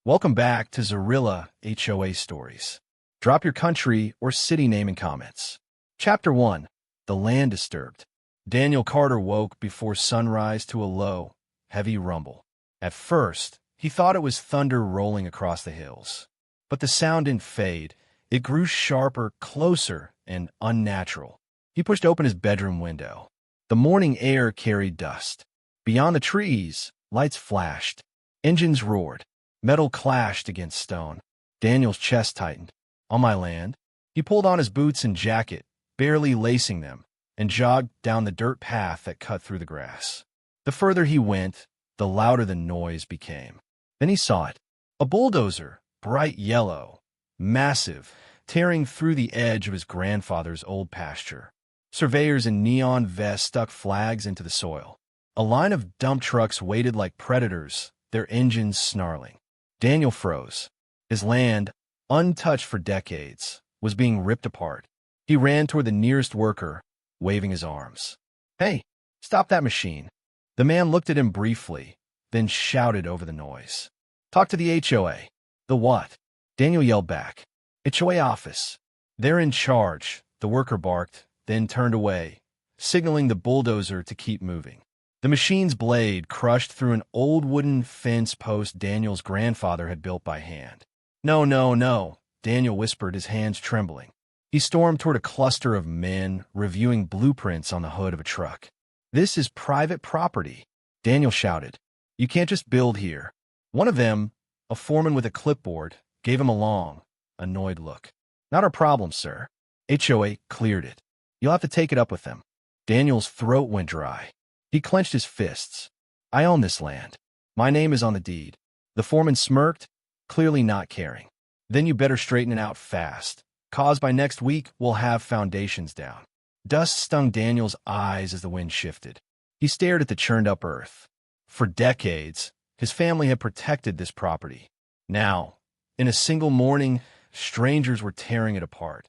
Welcome back to Zorilla HOA Stories. Drop your country or city name in comments. Chapter 1. The Land Disturbed. Daniel Carter woke before sunrise to a low, heavy rumble. At first, he thought it was thunder rolling across the hills. But the sound didn't fade. It grew sharper, closer, and unnatural. He pushed open his bedroom window. The morning air carried dust. Beyond the trees, lights flashed. Engines roared. Metal clashed against stone. Daniel's chest tightened. On my land? He pulled on his boots and jacket, barely lacing them, and jogged down the dirt path that cut through the grass. The further he went, the louder the noise became. Then he saw it. A bulldozer, bright yellow, massive, tearing through the edge of his grandfather's old pasture. Surveyors in neon vests stuck flags into the soil. A line of dump trucks waited like predators, their engines snarling. Daniel froze. His land, untouched for decades, was being ripped apart. He ran toward the nearest worker, waving his arms. "Hey, stop that machine." The man looked at him briefly, then shouted over the noise. "Talk to the HOA." "The what?" Daniel yelled back. "HOA office." "They're in charge," the worker barked, then turned away, signaling the bulldozer to keep moving. The machine's blade crushed through an old wooden fence post Daniel's grandfather had built by hand. "No, no, no," Daniel whispered, his hands trembling. He stormed toward a cluster of men, reviewing blueprints on the hood of a truck. "This is private property," Daniel shouted. "You can't just build here." One of them, a foreman with a clipboard, gave him a long, annoyed look. "Not our problem, sir." HOA cleared it. "You'll have to take it up with them." Daniel's throat went dry. He clenched his fists. "I own this land. My name is on the deed." The foreman smirked, clearly not caring. "Then you better straighten it out fast, 'cause by next week we'll have foundations down." Dust stung Daniel's eyes as the wind shifted. He stared at the churned-up earth. For decades, his family had protected this property. Now, in a single morning, strangers were tearing it apart,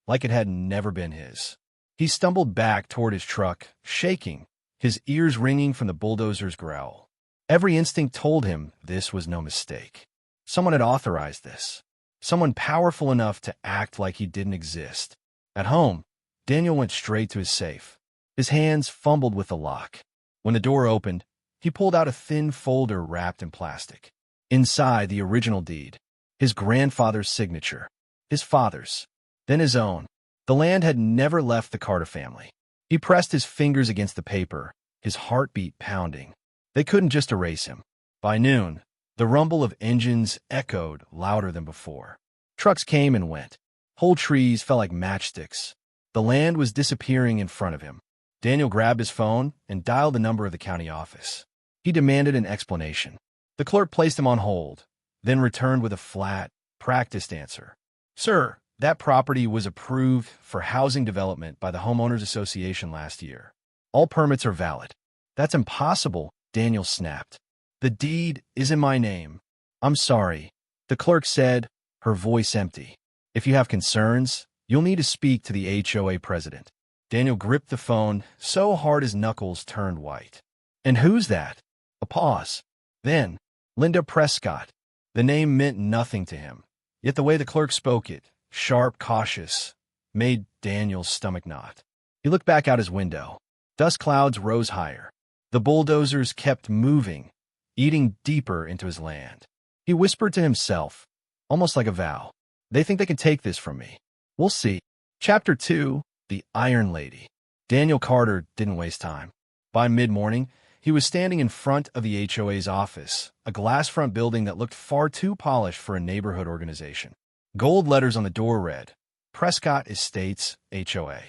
like it had never been his. He stumbled back toward his truck, shaking, his ears ringing from the bulldozer's growl. Every instinct told him this was no mistake. Someone had authorized this. Someone powerful enough to act like he didn't exist. At home, Daniel went straight to his safe. His hands fumbled with the lock. When the door opened, he pulled out a thin folder wrapped in plastic. Inside, the original deed. His grandfather's signature. His father's. Then his own. The land had never left the Carter family. He pressed his fingers against the paper, his heartbeat pounding. They couldn't just erase him. By noon, the rumble of engines echoed louder than before. Trucks came and went. Whole trees fell like matchsticks. The land was disappearing in front of him. Daniel grabbed his phone and dialed the number of the county office. He demanded an explanation. The clerk placed him on hold, then returned with a flat, practiced answer. "Sir, that property was approved for housing development by the Homeowners Association last year. All permits are valid." "That's impossible," Daniel snapped. "The deed is in my name." "I'm sorry," the clerk said, her voice empty. "If you have concerns, you'll need to speak to the HOA president." Daniel gripped the phone so hard his knuckles turned white. "And who's that?" A pause. Then, Linda Prescott. The name meant nothing to him, yet the way the clerk spoke it, sharp, cautious, made Daniel's stomach knot. He looked back out his window. Dust clouds rose higher. The bulldozers kept moving, eating deeper into his land. He whispered to himself, almost like a vow. "They think they can take this from me. We'll see." Chapter 2. The Iron Lady. Daniel Carter didn't waste time. By mid-morning, he was standing in front of the HOA's office, a glass-front building that looked far too polished for a neighborhood organization. Gold letters on the door read, "Prescott Estates, HOA."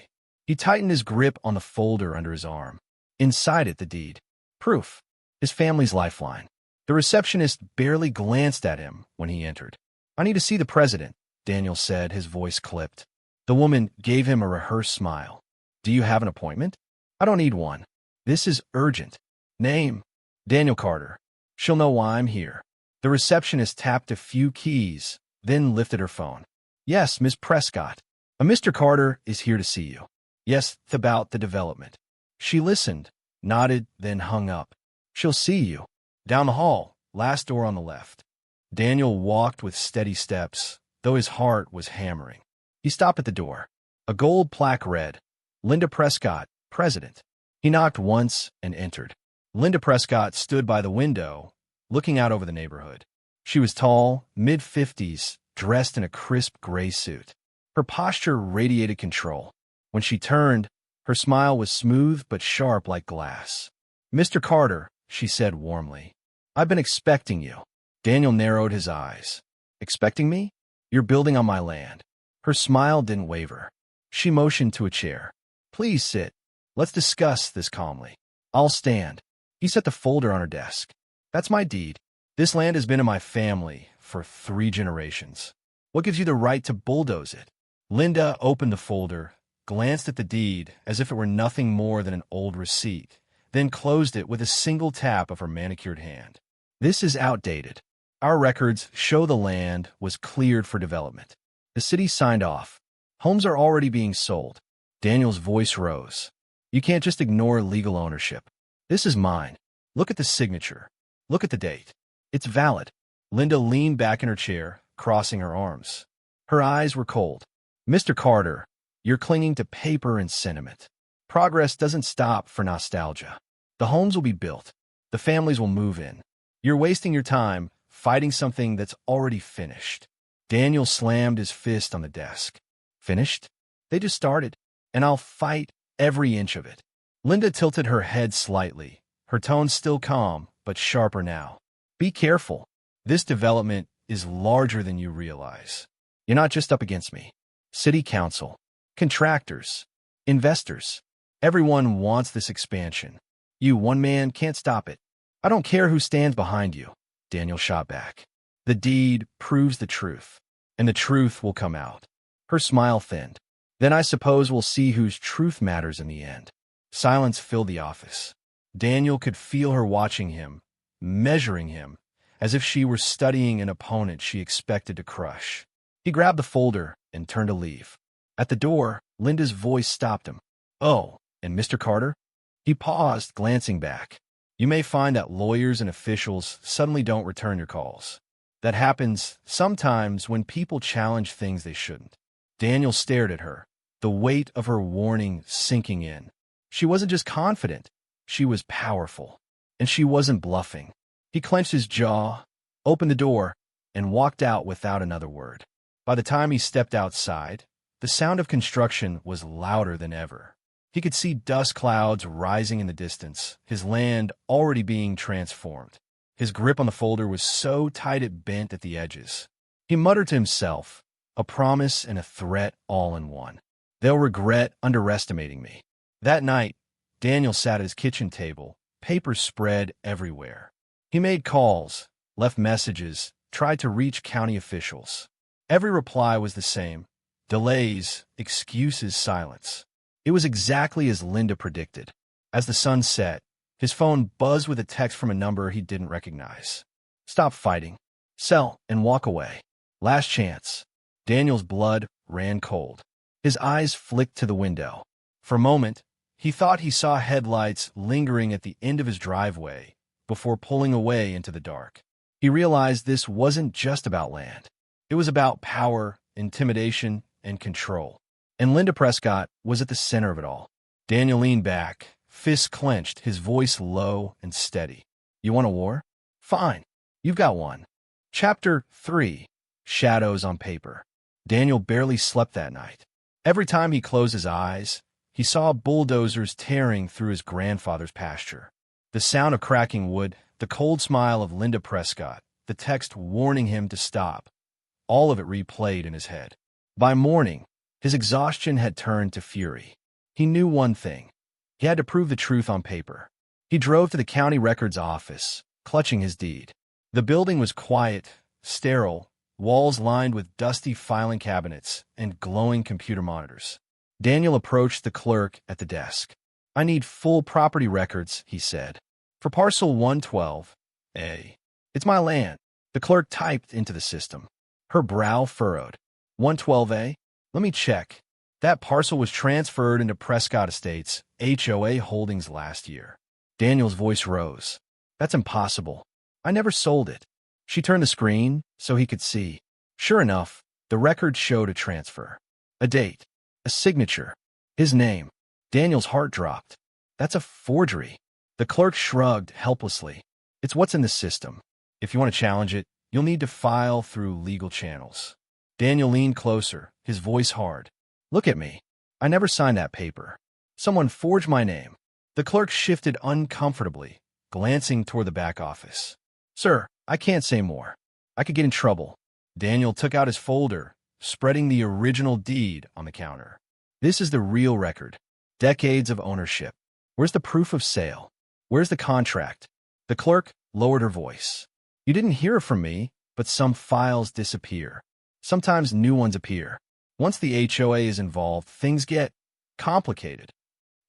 He tightened his grip on the folder under his arm. Inside it, the deed. Proof. His family's lifeline. The receptionist barely glanced at him when he entered. "I need to see the president," Daniel said, his voice clipped. The woman gave him a rehearsed smile. "Do you have an appointment?" "I don't need one. This is urgent." "Name?" "Daniel Carter." "She'll know why I'm here." The receptionist tapped a few keys, then lifted her phone. "Yes, Miss Prescott. A Mr. Carter is here to see you." "Yes, about the development." She listened, nodded, then hung up. "She'll see you. Down the hall, last door on the left." Daniel walked with steady steps, though his heart was hammering. He stopped at the door. A gold plaque read, Linda Prescott, President. He knocked once and entered. Linda Prescott stood by the window, looking out over the neighborhood. She was tall, mid-50s, dressed in a crisp gray suit. Her posture radiated control. When she turned, her smile was smooth but sharp like glass. "Mr. Carter," she said warmly, "I've been expecting you." Daniel narrowed his eyes. "Expecting me? You're building on my land." Her smile didn't waver. She motioned to a chair. "Please sit. Let's discuss this calmly." "I'll stand." He set the folder on her desk. "That's my deed. This land has been in my family for 3 generations. What gives you the right to bulldoze it?" Linda opened the folder, glanced at the deed as if it were nothing more than an old receipt, then closed it with a single tap of her manicured hand. "This is outdated. Our records show the land was cleared for development. The city signed off. Homes are already being sold." Daniel's voice rose. "You can't just ignore legal ownership. This is mine. Look at the signature. Look at the date. It's valid." Linda leaned back in her chair, crossing her arms. Her eyes were cold. "Mr. Carter, you're clinging to paper and sentiment. Progress doesn't stop for nostalgia. The homes will be built. The families will move in. You're wasting your time fighting something that's already finished." Daniel slammed his fist on the desk. "Finished? They just started, and I'll fight every inch of it." Linda tilted her head slightly, her tone still calm, but sharper now. "Be careful. This development is larger than you realize. You're not just up against me. City council, contractors, investors. Everyone wants this expansion. You, one man, can't stop it." "I don't care who stands behind you," Daniel shot back. "The deed proves the truth, and the truth will come out." Her smile thinned. "Then I suppose we'll see whose truth matters in the end." Silence filled the office. Daniel could feel her watching him, measuring him, as if she were studying an opponent she expected to crush. He grabbed the folder and turned to leave. At the door, Linda's voice stopped him. "Oh, and Mr. Carter?" He paused, glancing back. "You may find that lawyers and officials suddenly don't return your calls. That happens sometimes when people challenge things they shouldn't." Daniel stared at her, the weight of her warning sinking in. She wasn't just confident, she was powerful. And she wasn't bluffing. He clenched his jaw, opened the door, and walked out without another word. By the time he stepped outside, the sound of construction was louder than ever. He could see dust clouds rising in the distance, his land already being transformed. His grip on the folder was so tight it bent at the edges. He muttered to himself, a promise and a threat all in one. "They'll regret underestimating me." That night, Daniel sat at his kitchen table, papers spread everywhere. He made calls, left messages, tried to reach county officials. Every reply was the same: delays, excuses, silence. It was exactly as Linda predicted. As the sun set, his phone buzzed with a text from a number he didn't recognize. "Stop fighting. Sell and walk away. Last chance." Daniel's blood ran cold. His eyes flicked to the window. For a moment, he thought he saw headlights lingering at the end of his driveway before pulling away into the dark. He realized this wasn't just about land. It was about power, intimidation, and control. And Linda Prescott was at the center of it all. Daniel leaned back, fists clenched, his voice low and steady. "You want a war? Fine. You've got one." Chapter 3. Shadows on Paper. Daniel barely slept that night. Every time he closed his eyes, he saw bulldozers tearing through his grandfather's pasture. The sound of cracking wood, the cold smile of Linda Prescott, the text warning him to stop, all of it replayed in his head. By morning, his exhaustion had turned to fury. He knew one thing. He had to prove the truth on paper. He drove to the county records office, clutching his deed. The building was quiet, sterile, walls lined with dusty filing cabinets and glowing computer monitors. Daniel approached the clerk at the desk. "I need full property records," he said. "For parcel 112A. It's my land." The clerk typed into the system. Her brow furrowed. 112A? Let me check. That parcel was transferred into Prescott Estates, HOA Holdings last year. Daniel's voice rose. "That's impossible. I never sold it." She turned the screen so he could see. Sure enough, the record showed a transfer. A date. A signature. His name. Daniel's heart dropped. That's a forgery. The clerk shrugged helplessly. It's what's in the system. If you want to challenge it, you'll need to file through legal channels. Daniel leaned closer, his voice hard. Look at me. I never signed that paper. Someone forged my name. The clerk shifted uncomfortably, glancing toward the back office. Sir, I can't say more. I could get in trouble. Daniel took out his folder, spreading the original deed on the counter. This is the real record. Decades of ownership. Where's the proof of sale? Where's the contract? The clerk lowered her voice. You didn't hear from me, but some files disappear. Sometimes new ones appear. Once the HOA is involved, things get complicated.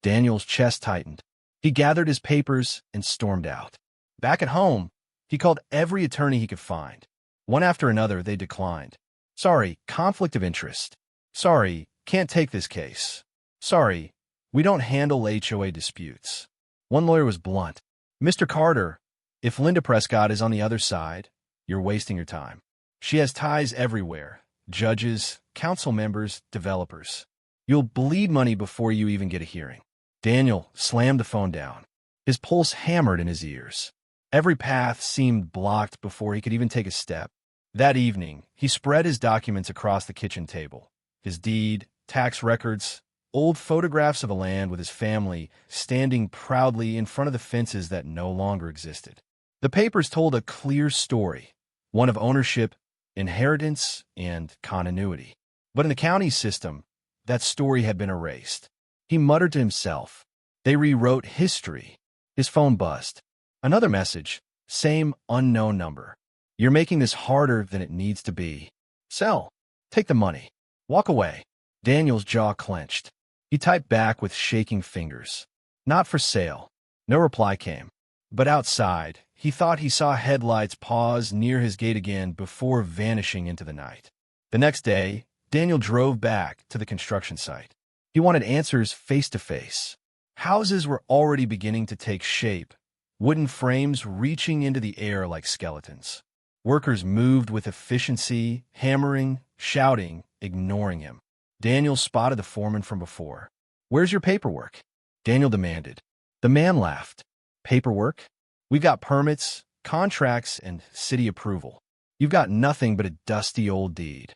Daniel's chest tightened. He gathered his papers and stormed out. Back at home, he called every attorney he could find. One after another, they declined. Sorry, conflict of interest. Sorry, can't take this case. Sorry, we don't handle HOA disputes. One lawyer was blunt. Mr. Carter, if Linda Prescott is on the other side, you're wasting your time. She has ties everywhere. Judges, council members, developers. You'll bleed money before you even get a hearing. Daniel slammed the phone down. His pulse hammered in his ears. Every path seemed blocked before he could even take a step. That evening, he spread his documents across the kitchen table. His deed, tax records, old photographs of the land with his family standing proudly in front of the fences that no longer existed. The papers told a clear story, one of ownership, inheritance, and continuity. But in the county system, that story had been erased. He muttered to himself. They rewrote history. His phone buzzed. Another message, same unknown number. You're making this harder than it needs to be. Sell. Take the money. Walk away. Daniel's jaw clenched. He typed back with shaking fingers. Not for sale. No reply came. But outside, he thought he saw headlights pause near his gate again before vanishing into the night. The next day, Daniel drove back to the construction site. He wanted answers face to face. Houses were already beginning to take shape, wooden frames reaching into the air like skeletons. Workers moved with efficiency, hammering, shouting, ignoring him. Daniel spotted the foreman from before. Where's your paperwork? Daniel demanded. The man laughed. Paperwork? We got permits, contracts, and city approval. You've got nothing but a dusty old deed.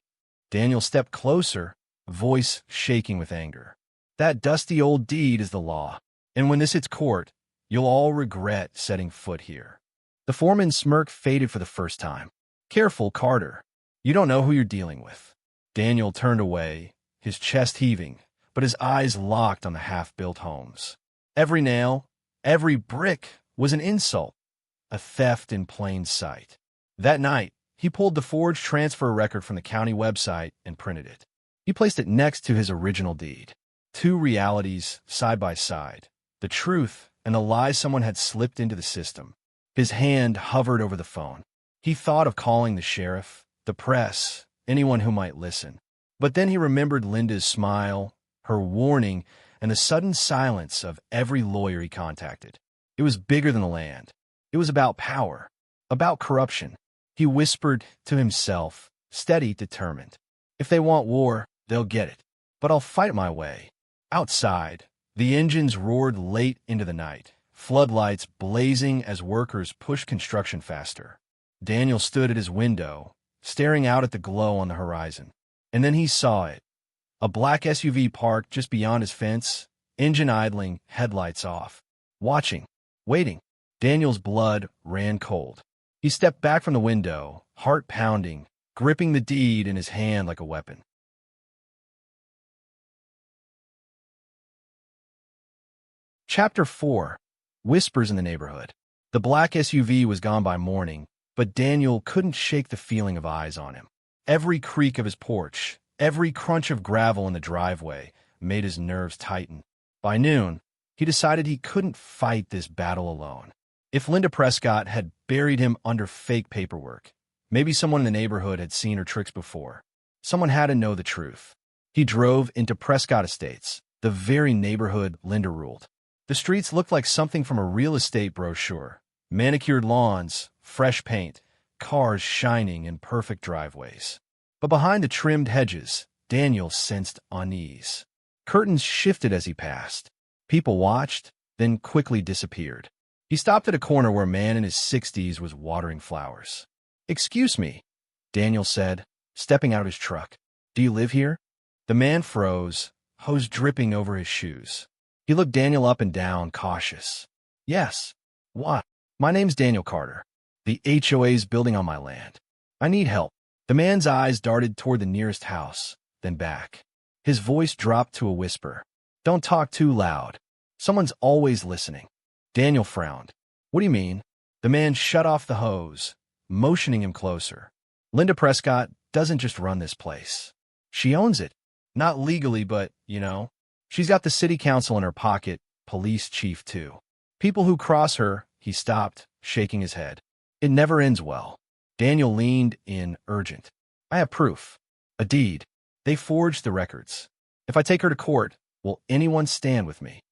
Daniel stepped closer, voice shaking with anger. That dusty old deed is the law, and when this hits court, you'll all regret setting foot here. The foreman's smirk faded for the first time. Careful, Carter. You don't know who you're dealing with. Daniel turned away, his chest heaving, but his eyes locked on the half-built homes. Every nail, every brick was an insult, a theft in plain sight. That night, he pulled the forged transfer record from the county website and printed it. He placed it next to his original deed. Two realities side by side, the truth and the lie someone had slipped into the system. His hand hovered over the phone. He thought of calling the sheriff, the press, anyone who might listen. But then he remembered Linda's smile, her warning, and the sudden silence of every lawyer he contacted. It was bigger than the land. It was about power, about corruption. He whispered to himself, steady, determined. If they want war, they'll get it. But I'll fight my way. Outside, the engines roared late into the night, floodlights blazing as workers pushed construction faster. Daniel stood at his window, staring out at the glow on the horizon. And then he saw it. A black SUV parked just beyond his fence, engine idling, headlights off. Watching, waiting. Daniel's blood ran cold. He stepped back from the window, heart pounding, gripping the deed in his hand like a weapon. Chapter 4. Whispers in the Neighborhood. The black SUV was gone by morning, but Daniel couldn't shake the feeling of eyes on him. Every creak of his porch, every crunch of gravel in the driveway made his nerves tighten. By noon, he decided he couldn't fight this battle alone. If Linda Prescott had buried him under fake paperwork, maybe someone in the neighborhood had seen her tricks before. Someone had to know the truth. He drove into Prescott Estates, the very neighborhood Linda ruled. The streets looked like something from a real estate brochure. Manicured lawns, fresh paint, cars shining in perfect driveways. But behind the trimmed hedges, Daniel sensed unease. Curtains shifted as he passed. People watched, then quickly disappeared. He stopped at a corner where a man in his 60s was watering flowers. "Excuse me," Daniel said, stepping out of his truck. "Do you live here?" The man froze, hose dripping over his shoes. He looked Daniel up and down, cautious. "Yes. What?" "My name's Daniel Carter. The HOA's building on my land. I need help." The man's eyes darted toward the nearest house, then back. His voice dropped to a whisper. "Don't talk too loud. Someone's always listening." Daniel frowned. "What do you mean?" The man shut off the hose, motioning him closer. "Linda Prescott doesn't just run this place. She owns it. Not legally, but, she's got the city council in her pocket, police chief too. People who cross her," he stopped, shaking his head. "It never ends well." Daniel leaned in, urgent. "I have proof. A deed. They forged the records. If I take her to court, will anyone stand with me?"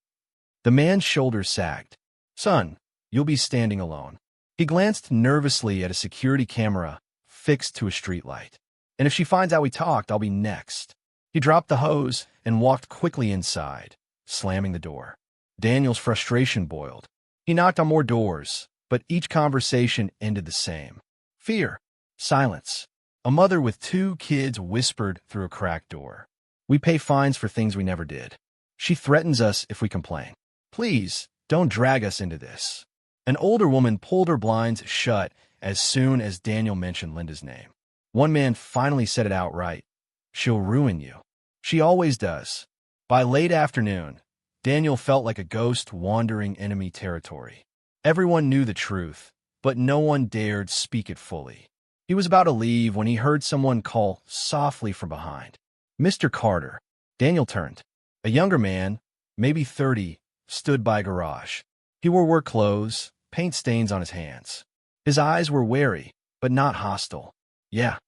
The man's shoulders sagged. "Son, you'll be standing alone." He glanced nervously at a security camera fixed to a streetlight. "And if she finds out we talked, I'll be next." He dropped the hose and walked quickly inside, slamming the door. Daniel's frustration boiled. He knocked on more doors, but each conversation ended the same. Fear. Silence. A mother with 2 kids whispered through a cracked door. "We pay fines for things we never did. She threatens us if we complain. Please, don't drag us into this." An older woman pulled her blinds shut as soon as Daniel mentioned Linda's name. One man finally said it outright. "She'll ruin you. She always does." By late afternoon, Daniel felt like a ghost wandering enemy territory. Everyone knew the truth, but no one dared speak it fully. He was about to leave when he heard someone call softly from behind. "Mr. Carter." Daniel turned. A younger man, maybe 30, stood by a garage. He wore work clothes, paint stains on his hands. His eyes were wary, but not hostile. "Yeah?"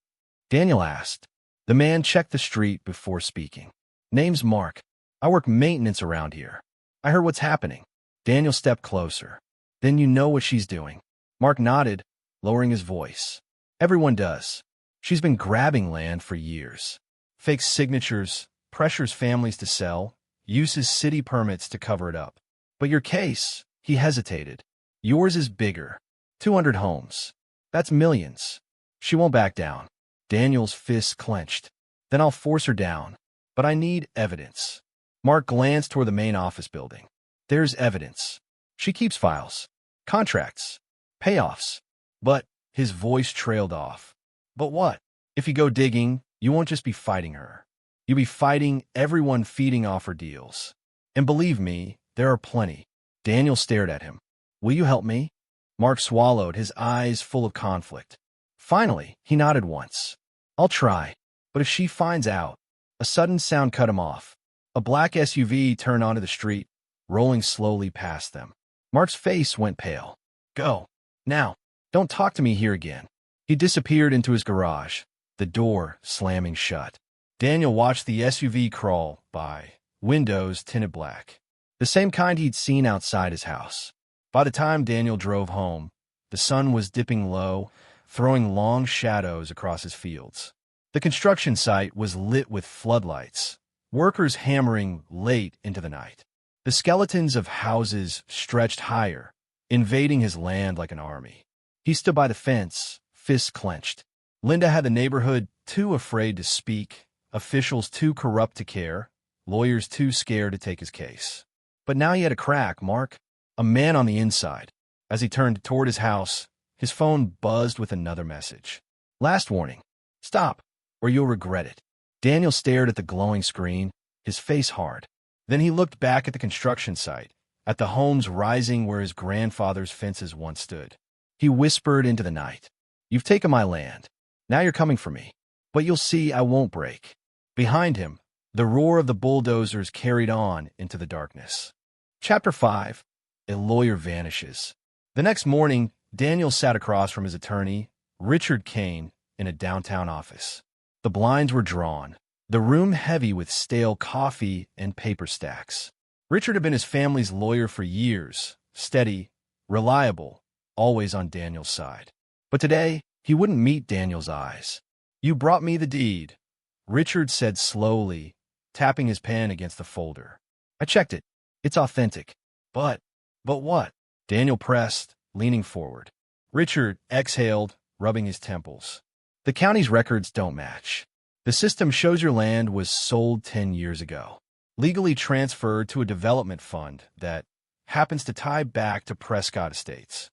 Daniel asked. The man checked the street before speaking. "Name's Mark. I work maintenance around here. I heard what's happening." Daniel stepped closer. "Then you know what she's doing." Mark nodded, lowering his voice. "Everyone does. She's been grabbing land for years. Fakes signatures, pressures families to sell, uses city permits to cover it up. But your case," he hesitated. "Yours is bigger. 200 homes. That's millions. She won't back down." Daniel's fists clenched. "Then I'll force her down. But I need evidence." Mark glanced toward the main office building. "There's evidence. She keeps files, contracts, payoffs." But his voice trailed off. "But what? If you go digging, you won't just be fighting her. You'll be fighting everyone feeding off her deals. And believe me, there are plenty." Daniel stared at him. "Will you help me?" Mark swallowed, his eyes full of conflict. Finally, he nodded once. "I'll try. But if she finds out..." A sudden sound cut him off. A black SUV turned onto the street, rolling slowly past them. Mark's face went pale. "Go. Now. Don't talk to me here again." He disappeared into his garage, the door slamming shut. Daniel watched the SUV crawl by, windows tinted black, the same kind he'd seen outside his house. By the time Daniel drove home, the sun was dipping low, throwing long shadows across his fields. The construction site was lit with floodlights, workers hammering late into the night. The skeletons of houses stretched higher, invading his land like an army. He stood by the fence, fists clenched. Linda had the neighborhood too afraid to speak, officials too corrupt to care, lawyers too scared to take his case. But now he had a crack, Mark, a man on the inside. As he turned toward his house, his phone buzzed with another message. "Last warning. Stop, or you'll regret it." Daniel stared at the glowing screen, his face hard. Then he looked back at the construction site, at the homes rising where his grandfather's fences once stood. He whispered into the night, "You've taken my land. Now you're coming for me. But you'll see I won't break." Behind him, the roar of the bulldozers carried on into the darkness. Chapter 5. A Lawyer Vanishes. The next morning, Daniel sat across from his attorney, Richard Kane, in a downtown office. The blinds were drawn, the room heavy with stale coffee and paper stacks. Richard had been his family's lawyer for years, steady, reliable, always on Daniel's side. But today, He wouldn't meet Daniel's eyes. "You brought me the deed," Richard said slowly, tapping his pen against the folder. "I checked it. It's authentic." But what?" Daniel pressed, leaning forward. Richard exhaled, rubbing his temples. "The county's records don't match. The system shows your land was sold 10 years ago, legally transferred to a development fund that happens to tie back to Prescott Estates."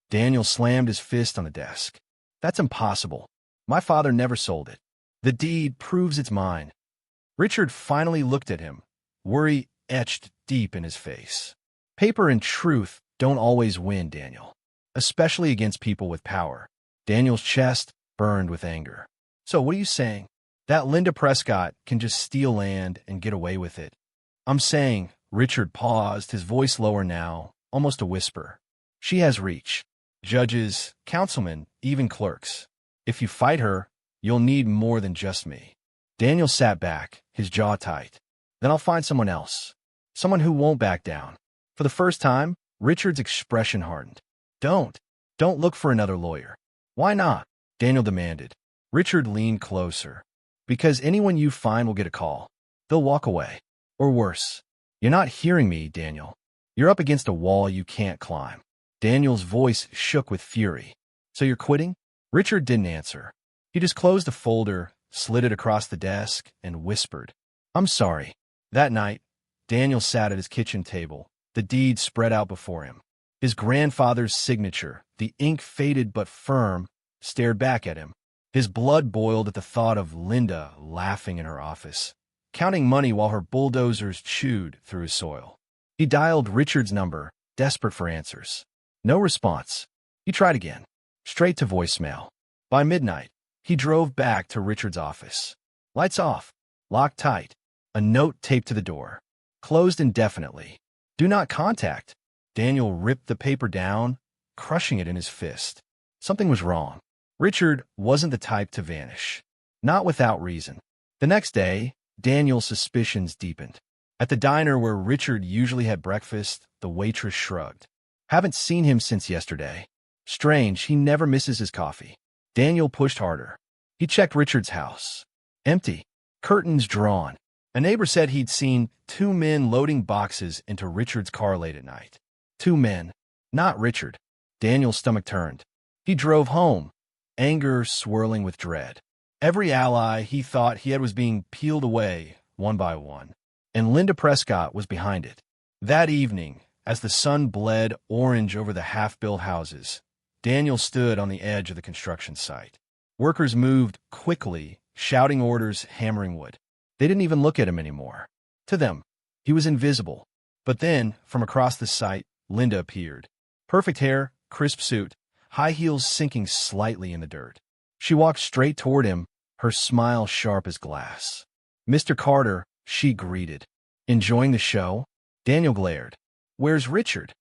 Daniel slammed his fist on the desk. "That's impossible. My father never sold it. The deed proves it's mine." Richard finally looked at him, worry etched deep in his face. "Paper and truth don't always win, Daniel, especially against people with power." Daniel's chest burned with anger. "So what are you saying? That Linda Prescott can just steal land and get away with it?" "I'm saying," Richard paused, his voice lower now, almost a whisper, "she has reach. Judges, councilmen, even clerks. If you fight her, you'll need more than just me." Daniel sat back, his jaw tight. "Then I'll find someone else. Someone who won't back down." For the first time, Richard's expression hardened. Don't look for another lawyer." "Why not?" Daniel demanded. Richard leaned closer. "Because anyone you find will get a call. They'll walk away. Or worse." "You're not hearing me, Daniel. You're up against a wall you can't climb." Daniel's voice shook with fury. "So you're quitting?" Richard didn't answer. He just closed the folder, slid it across the desk, and whispered, "I'm sorry." That night, Daniel sat at his kitchen table, the deed spread out before him. His grandfather's signature, the ink faded but firm, stared back at him. His blood boiled at the thought of Linda laughing in her office, counting money while her bulldozers chewed through his soil. He dialed Richard's number, desperate for answers. No response. He tried again, straight to voicemail. By midnight, he drove back to Richard's office. Lights off, locked tight, a note taped to the door. Closed indefinitely. "Do not contact." Daniel ripped the paper down, crushing it in his fist. Something was wrong. Richard wasn't the type to vanish. Not without reason. The next day, Daniel's suspicions deepened. At the diner where Richard usually had breakfast, the waitress shrugged. "Haven't seen him since yesterday. Strange, he never misses his coffee." Daniel pushed harder. He checked Richard's house. Empty. Curtains drawn. A neighbor said he'd seen 2 men loading boxes into Richard's car late at night. 2 men. Not Richard. Daniel's stomach turned. He drove home, anger swirling with dread. Every ally he thought he had was being peeled away, one by one. And Linda Prescott was behind it. That evening, as the sun bled orange over the half-built houses, Daniel stood on the edge of the construction site. Workers moved quickly, shouting orders, hammering wood. They didn't even look at him anymore. To them, he was invisible. But then, from across the site, Linda appeared. Perfect hair, crisp suit, high heels sinking slightly in the dirt. She walked straight toward him, her smile sharp as glass. "Mr. Carter," she greeted. "Enjoying the show?" Daniel glared. "Where's Richard?"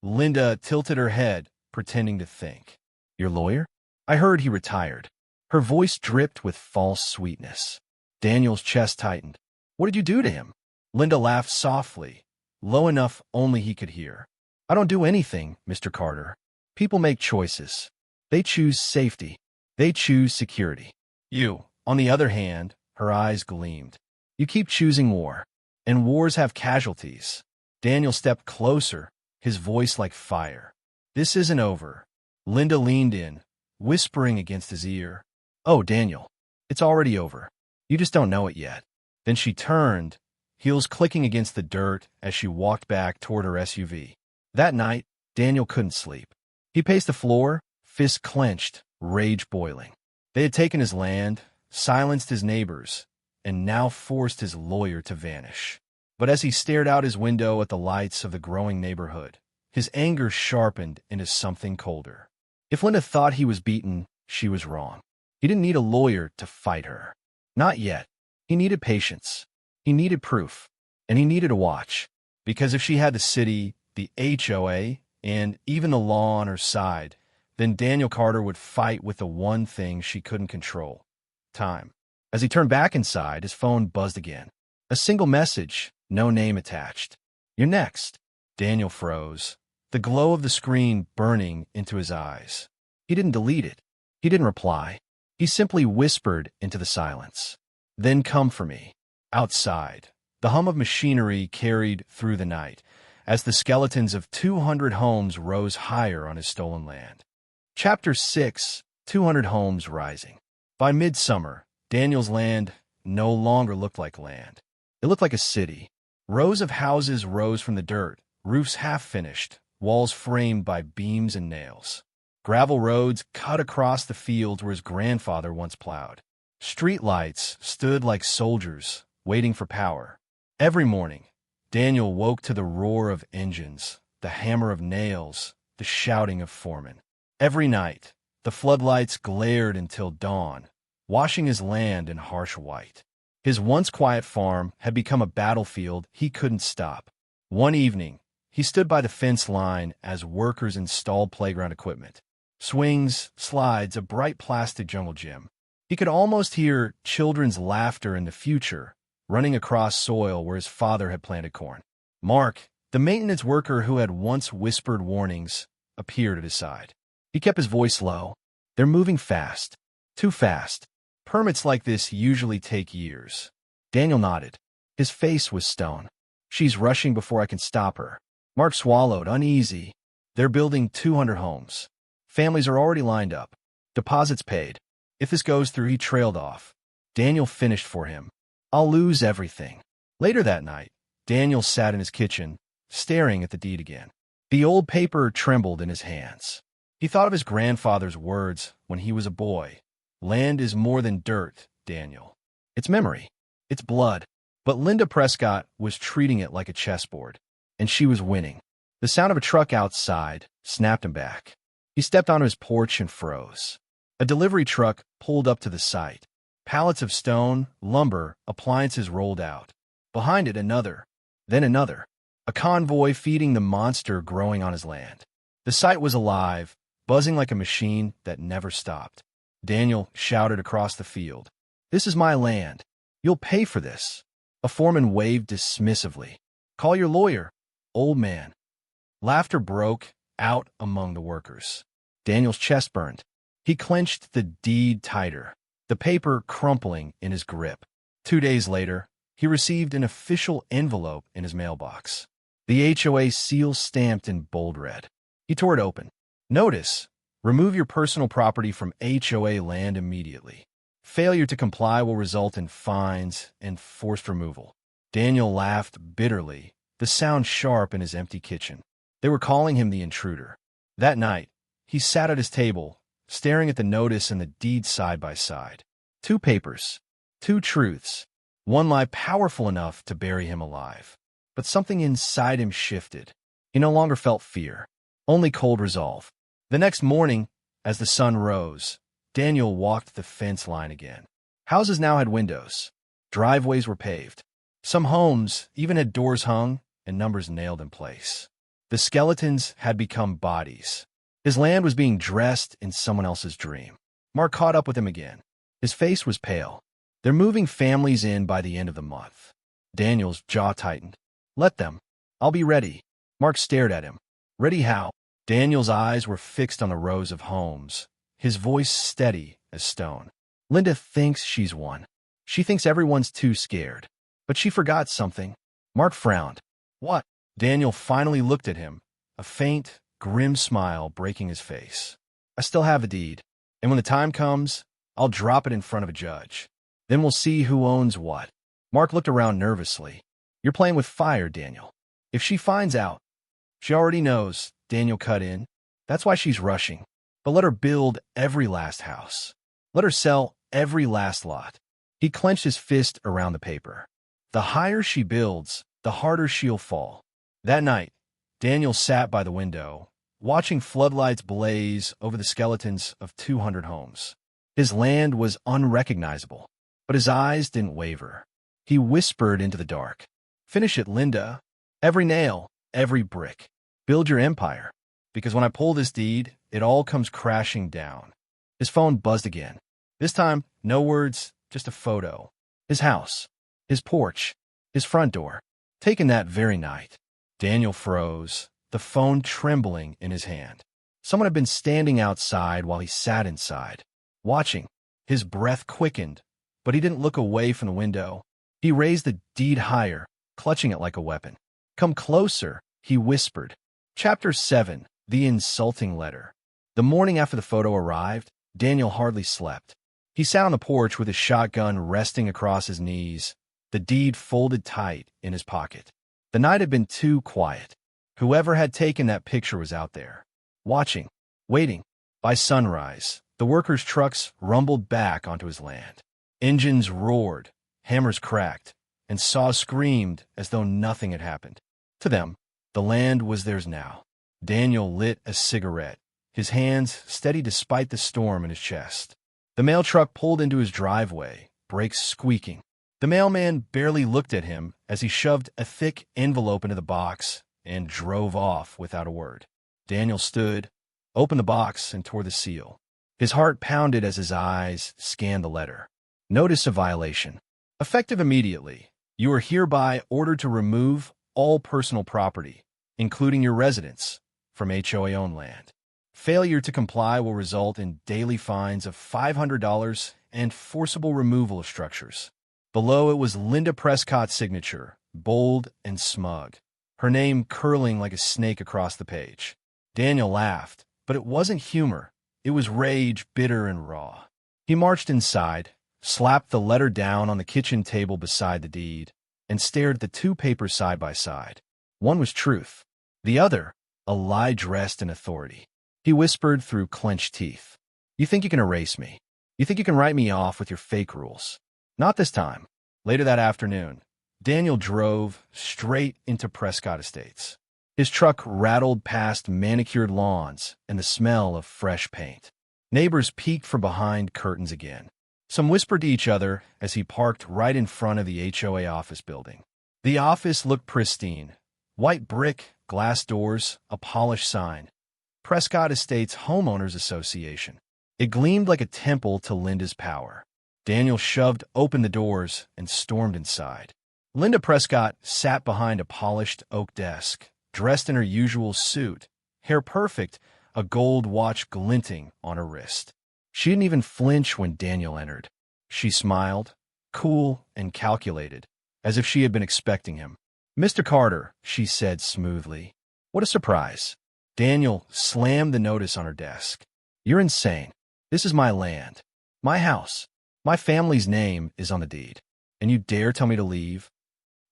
Linda tilted her head, pretending to think. "Your lawyer? I heard he retired." Her voice dripped with false sweetness. Daniel's chest tightened. "What did you do to him?" Linda laughed softly, low enough only he could hear. "I don't do anything, Mr. Carter. People make choices. They choose safety. They choose security. You, on the other hand," her eyes gleamed, "you keep choosing war. And wars have casualties." Daniel stepped closer, his voice like fire. "This isn't over." Linda leaned in, whispering against his ear. "Oh, Daniel, it's already over. You just don't know it yet." Then she turned, heels clicking against the dirt as she walked back toward her SUV. That night, Daniel couldn't sleep. He paced the floor, fists clenched, rage boiling. They had taken his land, silenced his neighbors, and now forced his lawyer to vanish. But as he stared out his window at the lights of the growing neighborhood, his anger sharpened into something colder. If Linda thought he was beaten, she was wrong. He didn't need a lawyer to fight her. Not yet. He needed patience. He needed proof. And he needed a watch. Because if she had the city, the HOA, and even the law on her side, then Daniel Carter would fight with the one thing she couldn't control: time. As he turned back inside, his phone buzzed again. A single message, no name attached. "You're next." Daniel froze, the glow of the screen burning into his eyes. He didn't delete it. He didn't reply. He simply whispered into the silence. Then come for me. Outside, the hum of machinery carried through the night as the skeletons of 200 homes rose higher on his stolen land. Chapter 6, 200 Homes Rising. By midsummer, Daniel's land no longer looked like land. It looked like a city. Rows of houses rose from the dirt, roofs half-finished, walls framed by beams and nails. Gravel roads cut across the fields where his grandfather once plowed. Street lights stood like soldiers, waiting for power. Every morning, Daniel woke to the roar of engines, the hammer of nails, the shouting of foremen. Every night, the floodlights glared until dawn, washing his land in harsh white. His once quiet farm had become a battlefield he couldn't stop. One evening, he stood by the fence line as workers installed playground equipment. Swings, slides, a bright plastic jungle gym. He could almost hear children's laughter in the future, running across soil where his father had planted corn. Mark, the maintenance worker who had once whispered warnings, appeared at his side. He kept his voice low. They're moving fast. Too fast. Permits like this usually take years. Daniel nodded. His face was stone. She's rushing before I can stop her. Mark swallowed, uneasy. They're building 200 homes. Families are already lined up. Deposits paid. If this goes through, he trailed off. Daniel finished for him. I'll lose everything. Later that night, Daniel sat in his kitchen, staring at the deed again. The old paper trembled in his hands. He thought of his grandfather's words when he was a boy. Land is more than dirt, Daniel. It's memory. It's blood. But Linda Prescott was treating it like a chessboard, and she was winning. The sound of a truck outside snapped him back. He stepped onto his porch and froze. A delivery truck pulled up to the site. Pallets of stone, lumber, appliances rolled out. Behind it, another, then another. A convoy feeding the monster growing on his land. The site was alive, buzzing like a machine that never stopped. Daniel shouted across the field, "This is my land. You'll pay for this." A foreman waved dismissively. "Call your lawyer, old man." Laughter broke out among the workers. Daniel's chest burned. He clenched the deed tighter, the paper crumpling in his grip. 2 days later, he received an official envelope in his mailbox. The HOA seal stamped in bold red. He tore it open. Notice: remove your personal property from HOA land immediately. Failure to comply will result in fines and forced removal. Daniel laughed bitterly, the sound sharp in his empty kitchen. They were calling him the intruder. That night, he sat at his table, staring at the notice and the deed side by side. 2 papers, 2 truths, one lie powerful enough to bury him alive. But something inside him shifted. He no longer felt fear, only cold resolve. The next morning, as the sun rose, Daniel walked the fence line again. Houses now had windows. Driveways were paved. Some homes even had doors hung and numbers nailed in place. The skeletons had become bodies. His land was being dressed in someone else's dream. Mark caught up with him again. His face was pale. They're moving families in by the end of the month. Daniel's jaw tightened. Let them. I'll be ready. Mark stared at him. Ready how? Daniel's eyes were fixed on the rows of homes, his voice steady as stone. Linda thinks she's won. She thinks everyone's too scared. But she forgot something. Mark frowned. What? Daniel finally looked at him, a faint, grim smile breaking his face. I still have a deed, and when the time comes, I'll drop it in front of a judge. Then we'll see who owns what. Mark looked around nervously. You're playing with fire, Daniel. If she finds out, she already knows, Daniel cut in. That's why she's rushing. But let her build every last house. Let her sell every last lot. He clenched his fist around the paper. The higher she builds, the harder she'll fall. That night, Daniel sat by the window, watching floodlights blaze over the skeletons of 200 homes. His land was unrecognizable, but his eyes didn't waver. He whispered into the dark. Finish it, Linda. Every nail, every brick. Build your empire. Because when I pull this deed, it all comes crashing down. His phone buzzed again. This time, no words, just a photo. His house, his porch, his front door. Taken that very night. Daniel froze, the phone trembling in his hand. Someone had been standing outside while he sat inside. watching. His breath quickened, but he didn't look away from the window. He raised the deed higher, clutching it like a weapon. "Come closer," he whispered. Chapter 7. The Insulting Letter. The morning after the photo arrived, Daniel hardly slept. He sat on the porch with his shotgun resting across his knees, the deed folded tight in his pocket. The night had been too quiet. Whoever had taken that picture was out there, watching, waiting. By sunrise, the workers' trucks rumbled back onto his land. Engines roared, hammers cracked, and saws screamed as though nothing had happened. To them, the land was theirs now. Daniel lit a cigarette, his hands steady despite the storm in his chest. The mail truck pulled into his driveway, brakes squeaking. The mailman barely looked at him as he shoved a thick envelope into the box and drove off without a word. Daniel stood, opened the box, and tore the seal. His heart pounded as his eyes scanned the letter. Notice of violation. Effective immediately, you are hereby ordered to remove all personal property, including your residence, from HOA-owned land. Failure to comply will result in daily fines of $500 and forcible removal of structures. Below it was Linda Prescott's signature, bold and smug, her name curling like a snake across the page. Daniel laughed, but it wasn't humor. It was rage, bitter and raw. He marched inside, slapped the letter down on the kitchen table beside the deed, and stared at the two papers side by side. One was truth, the other, a lie dressed in authority. He whispered through clenched teeth, "You think you can erase me? You think you can write me off with your fake rules? Not this time." Later that afternoon, Daniel drove straight into Prescott Estates. His truck rattled past manicured lawns and the smell of fresh paint. Neighbors peeked from behind curtains again. Some whispered to each other as he parked right in front of the HOA office building. The office looked pristine. White brick, glass doors, a polished sign. Prescott Estates Homeowners Association. It gleamed like a temple to Linda's power. Daniel shoved open the doors and stormed inside. Linda Prescott sat behind a polished oak desk, dressed in her usual suit, hair perfect, a gold watch glinting on her wrist. She didn't even flinch when Daniel entered. She smiled, cool and calculated, as if she had been expecting him. "Mr. Carter," she said smoothly. "What a surprise." Daniel slammed the notice on her desk. "You're insane. This is my land, my house. My family's name is on the deed, and you dare tell me to leave?"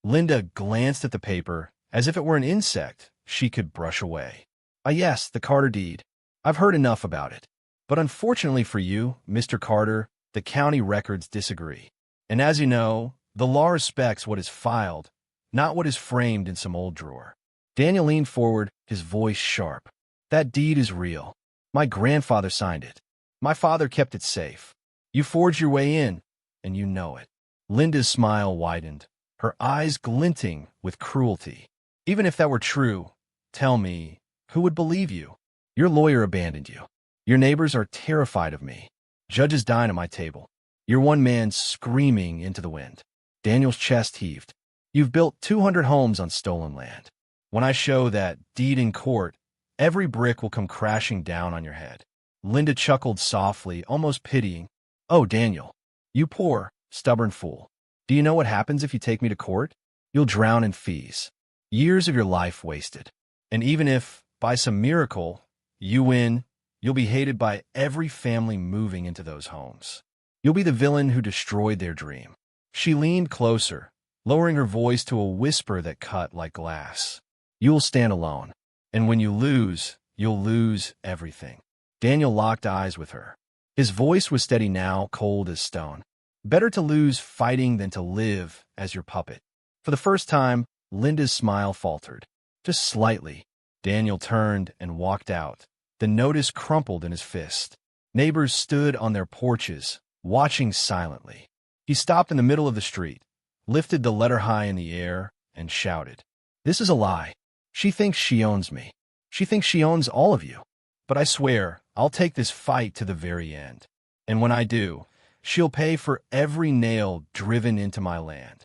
Linda glanced at the paper as if it were an insect she could brush away. Yes, the Carter deed. I've heard enough about it. But unfortunately for you, Mr. Carter, the county records disagree. And as you know, the law respects what is filed, not what is framed in some old drawer." Daniel leaned forward, his voice sharp. "That deed is real. My grandfather signed it. My father kept it safe. You forged your way in, and you know it." Linda's smile widened, her eyes glinting with cruelty. "Even if that were true, tell me, who would believe you? Your lawyer abandoned you. Your neighbors are terrified of me. Judges dine at my table. You're one man screaming into the wind." Daniel's chest heaved. "You've built 200 homes on stolen land. When I show that deed in court, every brick will come crashing down on your head." Linda chuckled softly, almost pitying. "Oh, Daniel, you poor, stubborn fool. Do you know what happens if you take me to court? You'll drown in fees. Years of your life wasted. And even if, by some miracle, you win, you'll be hated by every family moving into those homes. You'll be the villain who destroyed their dream." She leaned closer, lowering her voice to a whisper that cut like glass. "You'll stand alone. And when you lose, you'll lose everything." Daniel locked eyes with her. His voice was steady now, cold as stone. "Better to lose fighting than to live as your puppet." For the first time, Linda's smile faltered. Just slightly. Daniel turned and walked out. The notice crumpled in his fist. Neighbors stood on their porches, watching silently. He stopped in the middle of the street, lifted the letter high in the air, and shouted, "This is a lie. She thinks she owns me. She thinks she owns all of you. But I swear, I'll take this fight to the very end. And when I do, she'll pay for every nail driven into my land."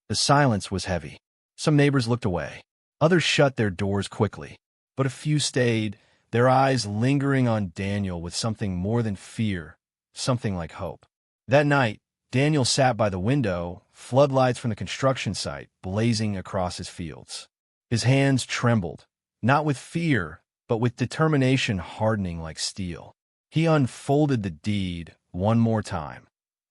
The silence was heavy. Some neighbors looked away. Others shut their doors quickly. But a few stayed, their eyes lingering on Daniel with something more than fear, something like hope. That night, Daniel sat by the window, floodlights from the construction site blazing across his fields. His hands trembled, not with fear, but with determination hardening like steel. He unfolded the deed one more time,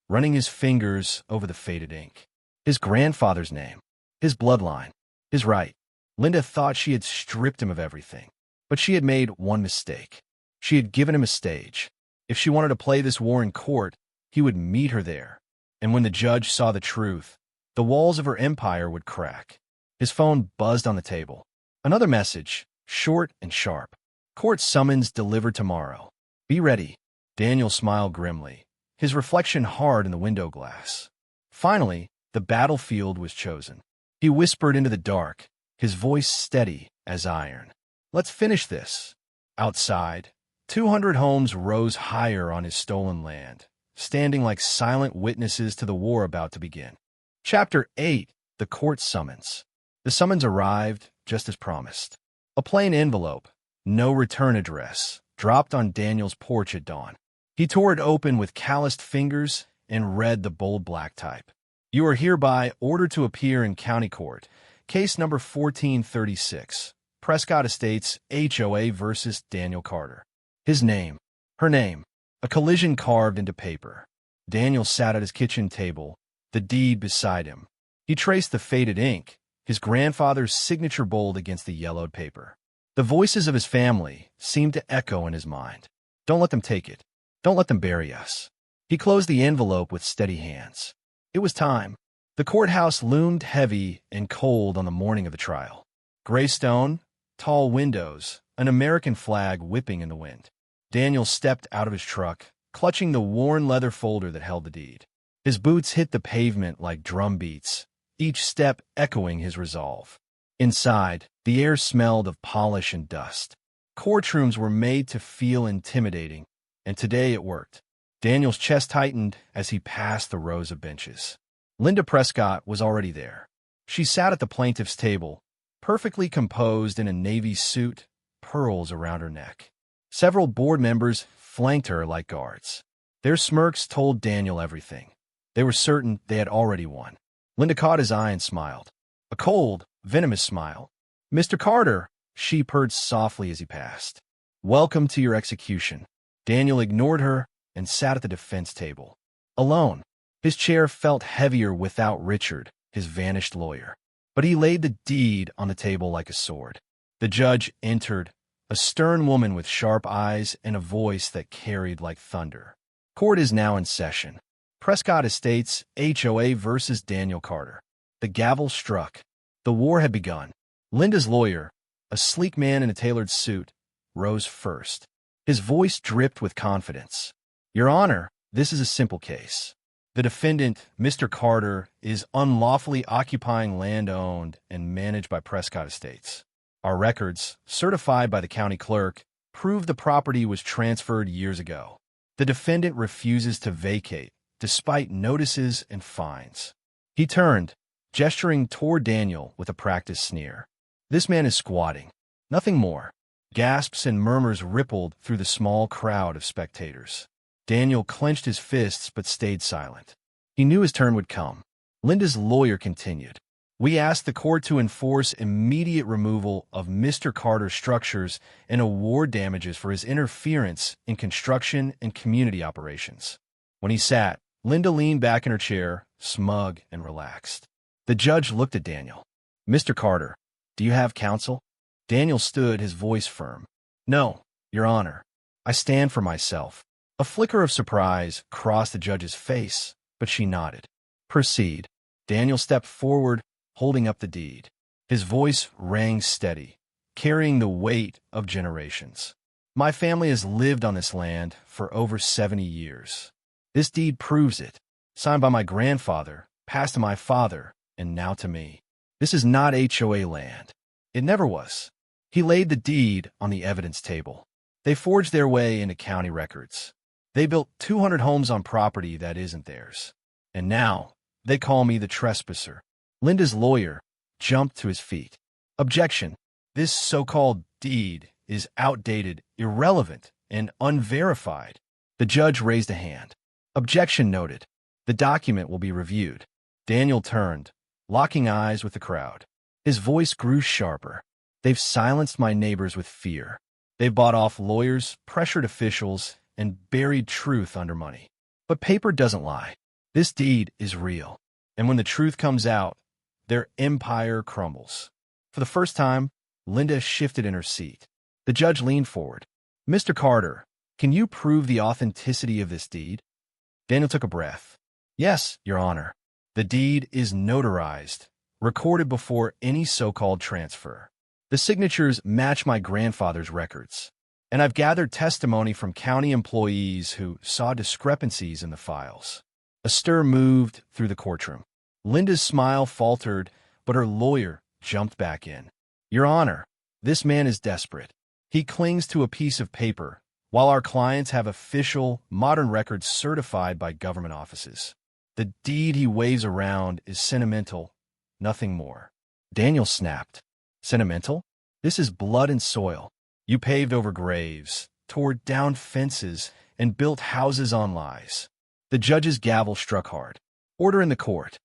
running his fingers over the faded ink. His grandfather's name, his bloodline, his right. Linda thought she had stripped him of everything, but she had made one mistake. She had given him a stage. If she wanted to play this war in court, he would meet her there. And when the judge saw the truth, the walls of her empire would crack. His phone buzzed on the table. Another message, short and sharp. Court summons delivered tomorrow. Be ready. Daniel smiled grimly, his reflection hard in the window glass. Finally, the battlefield was chosen. He whispered into the dark, his voice steady as iron. Let's finish this. Outside, 200 homes rose higher on his stolen land, standing like silent witnesses to the war about to begin. Chapter 8. The Court Summons. The summons arrived just as promised. A plain envelope, no return address, dropped on Daniel's porch at dawn. He tore it open with calloused fingers and read the bold black type. You are hereby ordered to appear in county court. Case number 1436. Prescott Estates HOA versus Daniel Carter. His name, her name, a collision carved into paper. Daniel sat at his kitchen table, the deed beside him. He traced the faded ink, his grandfather's signature bold against the yellowed paper. The voices of his family seemed to echo in his mind. Don't let them take it. Don't let them bury us. He closed the envelope with steady hands. It was time. The courthouse loomed heavy and cold on the morning of the trial. Gray stone, tall windows, an American flag whipping in the wind. Daniel stepped out of his truck, clutching the worn leather folder that held the deed. His boots hit the pavement like drum beats, each step echoing his resolve. Inside, the air smelled of polish and dust. Courtrooms were made to feel intimidating, and today it worked. Daniel's chest tightened as he passed the rows of benches. Linda Prescott was already there. She sat at the plaintiff's table, perfectly composed in a navy suit, pearls around her neck. Several board members flanked her like guards. Their smirks told Daniel everything. They were certain they had already won. Linda caught his eye and smiled. A cold, venomous smile. Mr. Carter, she purred softly as he passed. Welcome to your execution. Daniel ignored her and sat at the defense table. Alone, his chair felt heavier without Richard, his vanished lawyer. But he laid the deed on the table like a sword. The judge entered, a stern woman with sharp eyes and a voice that carried like thunder. Court is now in session. Prescott Estates HOA versus Daniel Carter. The gavel struck. The war had begun. Linda's lawyer, a sleek man in a tailored suit, rose first. His voice dripped with confidence. Your Honor, this is a simple case. The defendant, Mr. Carter, is unlawfully occupying land owned and managed by Prescott Estates. Our records, certified by the county clerk, prove the property was transferred years ago. The defendant refuses to vacate, despite notices and fines. He turned, gesturing toward Daniel with a practiced sneer. This man is squatting. Nothing more. Gasps and murmurs rippled through the small crowd of spectators. Daniel clenched his fists but stayed silent. He knew his turn would come. Linda's lawyer continued. We ask the court to enforce immediate removal of Mr. Carter's structures and award damages for his interference in construction and community operations. When he sat, Linda leaned back in her chair, smug and relaxed. The judge looked at Daniel. Mr. Carter, do you have counsel? Daniel stood, his voice firm. No, Your Honor. I stand for myself. A flicker of surprise crossed the judge's face, but she nodded. Proceed. Daniel stepped forward, holding up the deed. His voice rang steady, carrying the weight of generations. My family has lived on this land for over 70 years. This deed proves it, signed by my grandfather, passed to my father, and now to me. This is not HOA land. It never was. He laid the deed on the evidence table. They forged their way into county records. They built 200 homes on property that isn't theirs. And now, they call me the trespasser. Linda's lawyer jumped to his feet. Objection. This so-called deed is outdated, irrelevant, and unverified. The judge raised a hand. Objection noted. The document will be reviewed. Daniel turned, locking eyes with the crowd. His voice grew sharper. They've silenced my neighbors with fear. They've bought off lawyers, pressured officials, and buried truth under money. But paper doesn't lie. This deed is real. And when the truth comes out, their empire crumbles. For the first time, Linda shifted in her seat. The judge leaned forward. Mr. Carter, can you prove the authenticity of this deed? Daniel took a breath. Yes, Your Honor. The deed is notarized, recorded before any so-called transfer. The signatures match my grandfather's records, and I've gathered testimony from county employees who saw discrepancies in the files. A stir moved through the courtroom. Linda's smile faltered, but her lawyer jumped back in. Your Honor, this man is desperate. He clings to a piece of paper, while our clients have official, modern records certified by government offices. The deed he waves around is sentimental, nothing more. Daniel snapped. Sentimental? This is blood and soil. You paved over graves, tore down fences, and built houses on lies. The judge's gavel struck hard. Order in the court.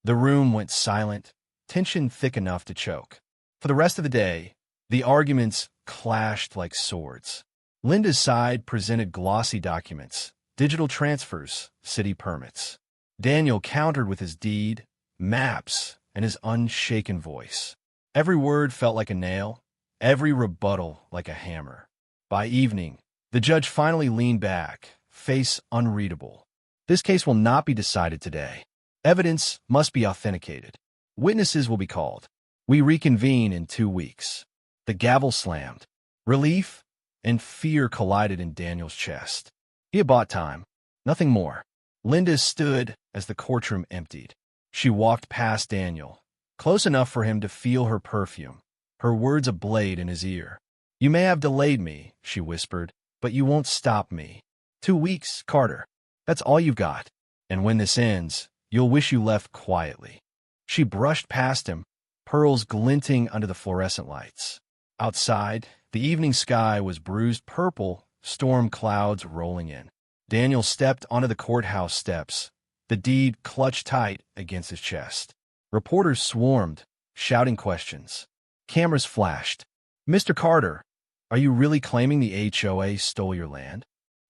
The room went silent, tension thick enough to choke. For the rest of the day, the arguments clashed like swords. Linda's side presented glossy documents, digital transfers, city permits. Daniel countered with his deed, maps, and his unshaken voice. Every word felt like a nail, every rebuttal like a hammer. By evening, the judge finally leaned back, face unreadable. This case will not be decided today. Evidence must be authenticated. Witnesses will be called. We reconvene in 2 weeks. The gavel slammed. Relief and fear collided in Daniel's chest. He had bought time, nothing more. Linda stood as the courtroom emptied. She walked past Daniel, close enough for him to feel her perfume, her words a blade in his ear. You may have delayed me, she whispered, but you won't stop me. 2 weeks, Carter. That's all you've got. And when this ends, you'll wish you left quietly. She brushed past him, pearls glinting under the fluorescent lights. Outside, the evening sky was bruised purple, storm clouds rolling in. Daniel stepped onto the courthouse steps, the deed clutched tight against his chest. Reporters swarmed, shouting questions. Cameras flashed. Mr. Carter, are you really claiming the HOA stole your land?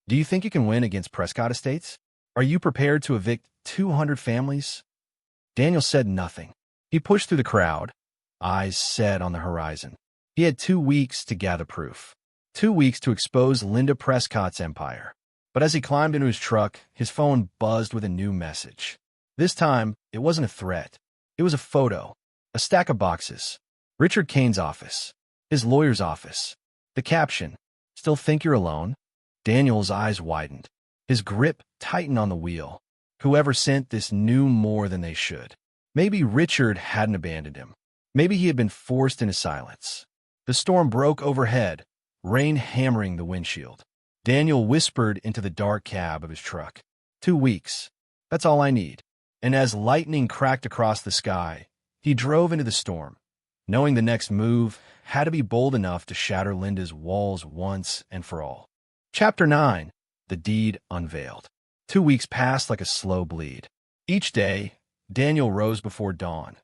Do you think you can win against Prescott Estates? Are you prepared to evict 200 families? Daniel said nothing. He pushed through the crowd, eyes set on the horizon. He had 2 weeks to gather proof. 2 weeks to expose Linda Prescott's empire. But as he climbed into his truck, his phone buzzed with a new message. This time, it wasn't a threat. It was a photo. A stack of boxes. Richard Kane's office. His lawyer's office. The caption, "Still think you're alone?" Daniel's eyes widened. His grip tightened on the wheel. Whoever sent this knew more than they should. Maybe Richard hadn't abandoned him. Maybe he had been forced into silence. The storm broke overhead, rain hammering the windshield. Daniel whispered into the dark cab of his truck. 2 weeks. That's all I need. And as lightning cracked across the sky, he drove into the storm, knowing the next move had to be bold enough to shatter Linda's walls once and for all. Chapter 9. The Deed Unveiled. 2 weeks passed like a slow bleed. Each day, Daniel rose before dawn,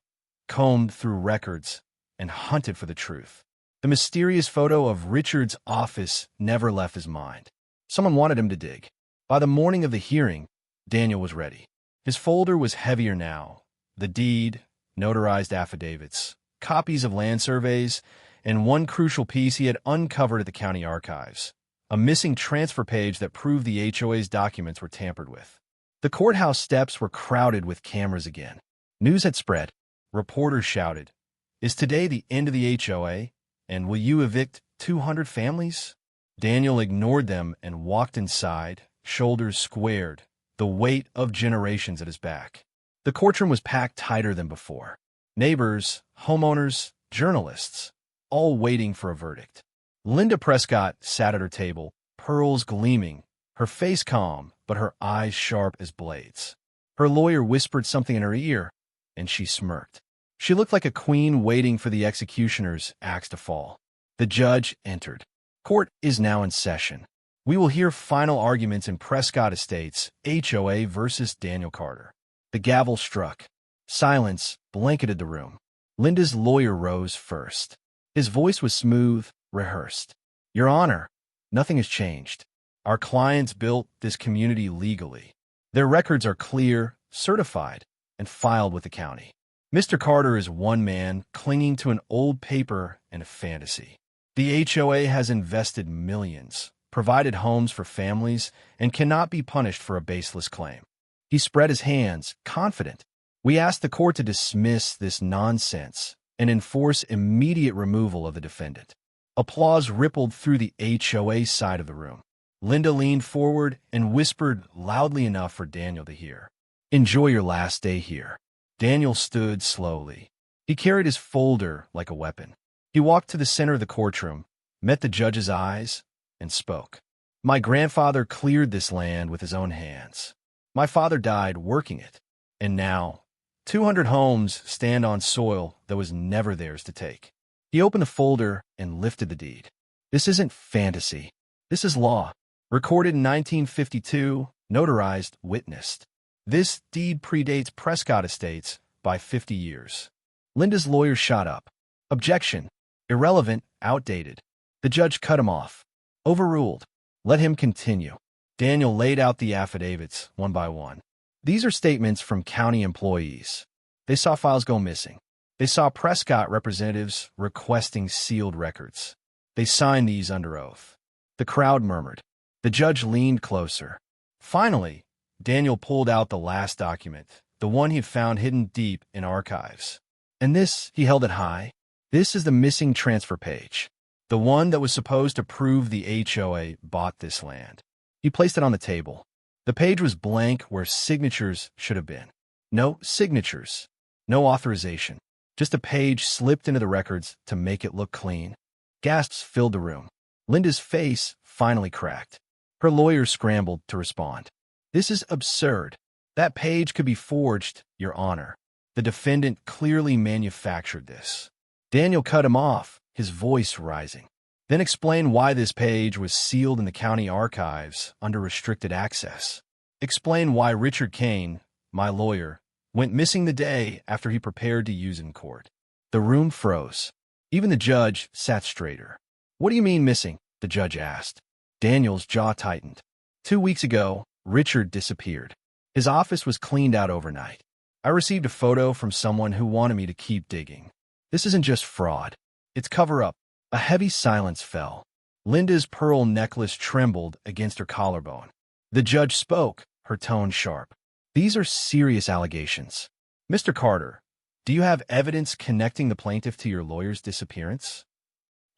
combed through records, and hunted for the truth. The mysterious photo of Richard's office never left his mind. Someone wanted him to dig. By the morning of the hearing, Daniel was ready. His folder was heavier now. The deed, notarized affidavits, copies of land surveys, and one crucial piece he had uncovered at the county archives. A missing transfer page that proved the HOA's documents were tampered with. The courthouse steps were crowded with cameras again. News had spread. Reporters shouted, "Is today the end of the HOA? And will you evict 200 families?" Daniel ignored them and walked inside, shoulders squared, the weight of generations at his back. The courtroom was packed tighter than before. Neighbors, homeowners, journalists, all waiting for a verdict. Linda Prescott sat at her table, pearls gleaming, her face calm, but her eyes sharp as blades. Her lawyer whispered something in her ear, and she smirked. She looked like a queen waiting for the executioner's axe to fall. The judge entered. Court is now in session. We will hear final arguments in Prescott Estates, HOA versus Daniel Carter. The gavel struck. Silence blanketed the room. Linda's lawyer rose first. His voice was smooth, rehearsed. Your Honor, nothing has changed. Our clients built this community legally. Their records are clear, certified, and filed with the county. Mr. Carter is one man clinging to an old paper and a fantasy. The HOA has invested millions, provided homes for families, and cannot be punished for a baseless claim. He spread his hands, confident. We ask the court to dismiss this nonsense and enforce immediate removal of the defendant. Applause rippled through the HOA side of the room. Linda leaned forward and whispered loudly enough for Daniel to hear. Enjoy your last day here. Daniel stood slowly. He carried his folder like a weapon. He walked to the center of the courtroom, met the judge's eyes, and spoke. My grandfather cleared this land with his own hands. My father died working it. And now, 200 homes stand on soil that was never theirs to take. He opened the folder and lifted the deed. This isn't fantasy. This is law. Recorded in 1952, notarized, witnessed. This deed predates Prescott Estates by 50 years. Linda's lawyer shot up. Objection. Irrelevant, outdated. The judge cut him off. Overruled. Let him continue. Daniel laid out the affidavits one by one. These are statements from county employees. They saw files go missing. They saw Prescott representatives requesting sealed records. They signed these under oath. The crowd murmured. The judge leaned closer. Finally, Daniel pulled out the last document, the one he had found hidden deep in archives. And this, he held it high. This is the missing transfer page. The one that was supposed to prove the HOA bought this land. He placed it on the table. The page was blank where signatures should have been. No signatures. No authorization. Just a page slipped into the records to make it look clean. Gasps filled the room. Linda's face finally cracked. Her lawyer scrambled to respond. This is absurd. That page could be forged, Your Honor. The defendant clearly manufactured this. Daniel cut him off, his voice rising. Then explain why this page was sealed in the county archives under restricted access. Explain why Richard Kane, my lawyer, went missing the day after he prepared to use it in court. The room froze. Even the judge sat straighter. What do you mean missing? The judge asked. Daniel's jaw tightened. 2 weeks ago, Richard disappeared. His office was cleaned out overnight. I received a photo from someone who wanted me to keep digging. This isn't just fraud. It's cover-up. A heavy silence fell. Linda's pearl necklace trembled against her collarbone. The judge spoke, her tone sharp. These are serious allegations. Mr. Carter, do you have evidence connecting the plaintiff to your lawyer's disappearance?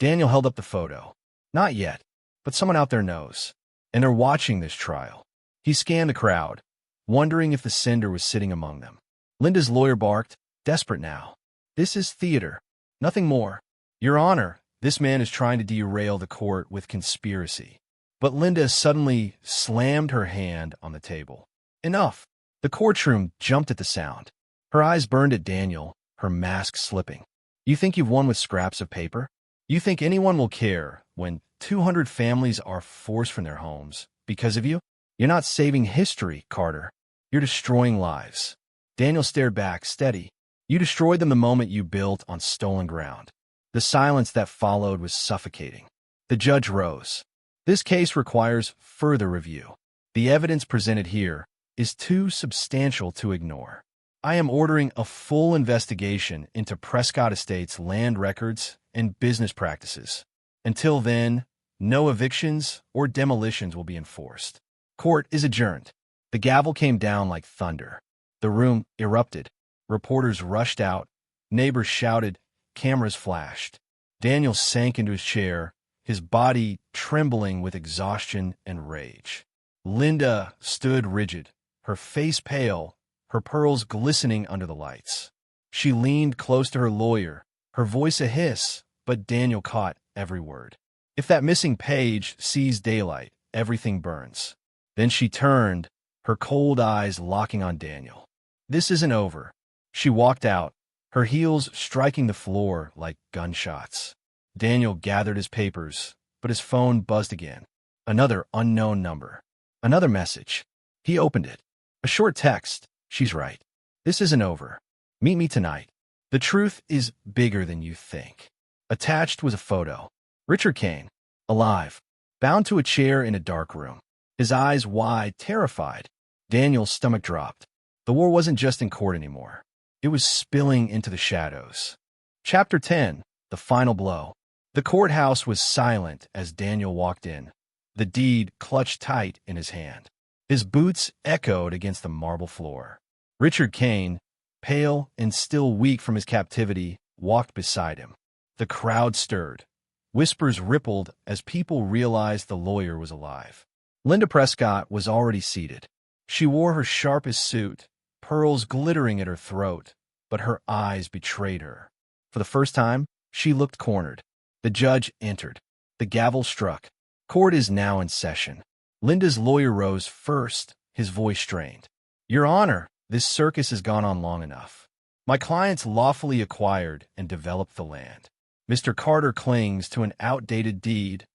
Daniel held up the photo. Not yet, but someone out there knows. And they're watching this trial. He scanned the crowd, wondering if the sender was sitting among them. Linda's lawyer barked, desperate now. This is theater. Nothing more. Your Honor, this man is trying to derail the court with conspiracy. But Linda suddenly slammed her hand on the table. Enough. The courtroom jumped at the sound. Her eyes burned at Daniel, her mask slipping. You think you've won with scraps of paper? You think anyone will care when 200 families are forced from their homes because of you? You're not saving history, Carter. You're destroying lives. Daniel stared back, steady. You destroyed them the moment you built on stolen ground. The silence that followed was suffocating. The judge rose. This case requires further review. The evidence presented here is too substantial to ignore. I am ordering a full investigation into Prescott Estates' land records and business practices. Until then, no evictions or demolitions will be enforced. Court is adjourned. The gavel came down like thunder. The room erupted. Reporters rushed out. Neighbors shouted. Cameras flashed. Daniel sank into his chair, his body trembling with exhaustion and rage. Linda stood rigid, her face pale, her pearls glistening under the lights. She leaned close to her lawyer, her voice a hiss, but Daniel caught every word. If that missing page sees daylight, everything burns. Then she turned, her cold eyes locking on Daniel. This isn't over. She walked out, her heels striking the floor like gunshots. Daniel gathered his papers, but his phone buzzed again. Another unknown number. Another message. He opened it. A short text. She's right. This isn't over. Meet me tonight. The truth is bigger than you think. Attached was a photo. Richard Kane, alive, bound to a chair in a dark room. His eyes wide, terrified. Daniel's stomach dropped. The war wasn't just in court anymore. It was spilling into the shadows. Chapter 10. The Final Blow. The courthouse was silent as Daniel walked in, the deed clutched tight in his hand. His boots echoed against the marble floor. Richard Kane, pale and still weak from his captivity, walked beside him. The crowd stirred. Whispers rippled as people realized the lawyer was alive. Linda Prescott was already seated. She wore her sharpest suit, pearls glittering at her throat, but her eyes betrayed her. For the first time, she looked cornered. The judge entered. The gavel struck. Court is now in session. Linda's lawyer rose first, his voice strained. Your Honor, this circus has gone on long enough. My clients lawfully acquired and developed the land. Mr. Carter clings to an outdated deed,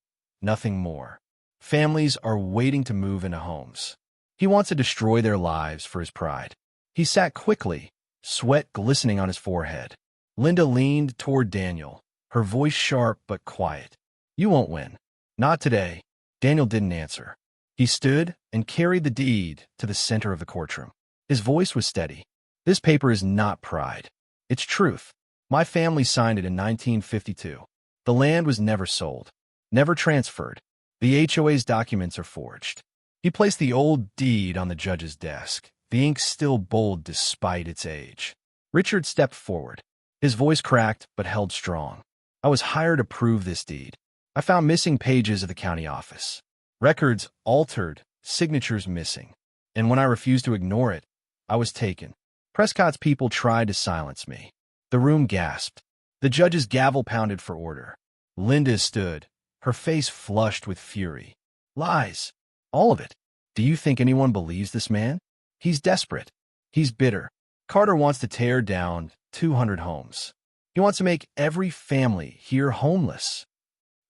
nothing more. Families are waiting to move into homes. He wants to destroy their lives for his pride. He sat quickly, sweat glistening on his forehead. Linda leaned toward Daniel, her voice sharp but quiet. You won't win. Not today. Daniel didn't answer. He stood and carried the deed to the center of the courtroom. His voice was steady. This paper is not pride. It's truth. My family signed it in 1952. The land was never sold, never transferred. The HOA's documents are forged. He placed the old deed on the judge's desk, the ink still bold despite its age. Richard stepped forward. His voice cracked but held strong. I was hired to prove this deed. I found missing pages of the county office. Records altered, signatures missing. And when I refused to ignore it, I was taken. Prescott's people tried to silence me. The room gasped. The judge's gavel pounded for order. Linda stood, her face flushed with fury. Lies. All of it. Do you think anyone believes this man? He's desperate. He's bitter. Carter wants to tear down 200 homes. He wants to make every family here homeless.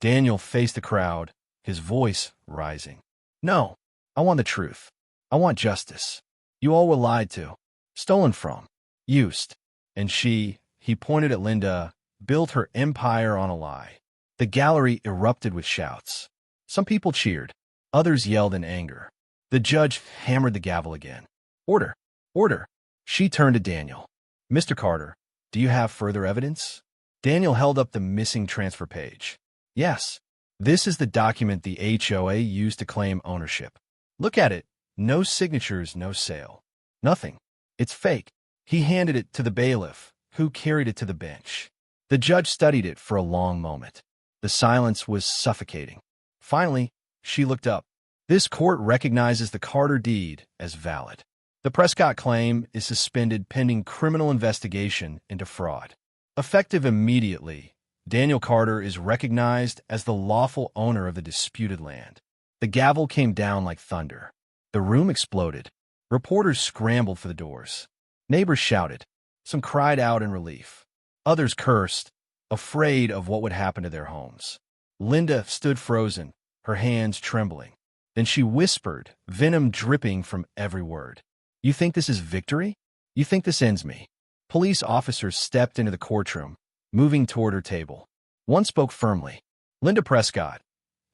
Daniel faced the crowd, his voice rising. No, I want the truth. I want justice. You all were lied to, stolen from, used. And she, he pointed at Linda, built her empire on a lie. The gallery erupted with shouts. Some people cheered. Others yelled in anger. The judge hammered the gavel again. Order! Order! She turned to Daniel. Mr. Carter, do you have further evidence? Daniel held up the missing transfer page. Yes. This is the document the HOA used to claim ownership. Look at it. No signatures, no sale. Nothing. It's fake. He handed it to the bailiff, who carried it to the bench. The judge studied it for a long moment. The silence was suffocating. Finally, she looked up. This court recognizes the Carter deed as valid. The Prescott claim is suspended pending criminal investigation into fraud. Effective immediately, Daniel Carter is recognized as the lawful owner of the disputed land. The gavel came down like thunder. The room exploded. Reporters scrambled for the doors. Neighbors shouted. Some cried out in relief. Others cursed, afraid of what would happen to their homes. Linda stood frozen, her hands trembling. Then she whispered, venom dripping from every word. You think this is victory? You think this ends me? Police officers stepped into the courtroom, moving toward her table. One spoke firmly. Linda Prescott,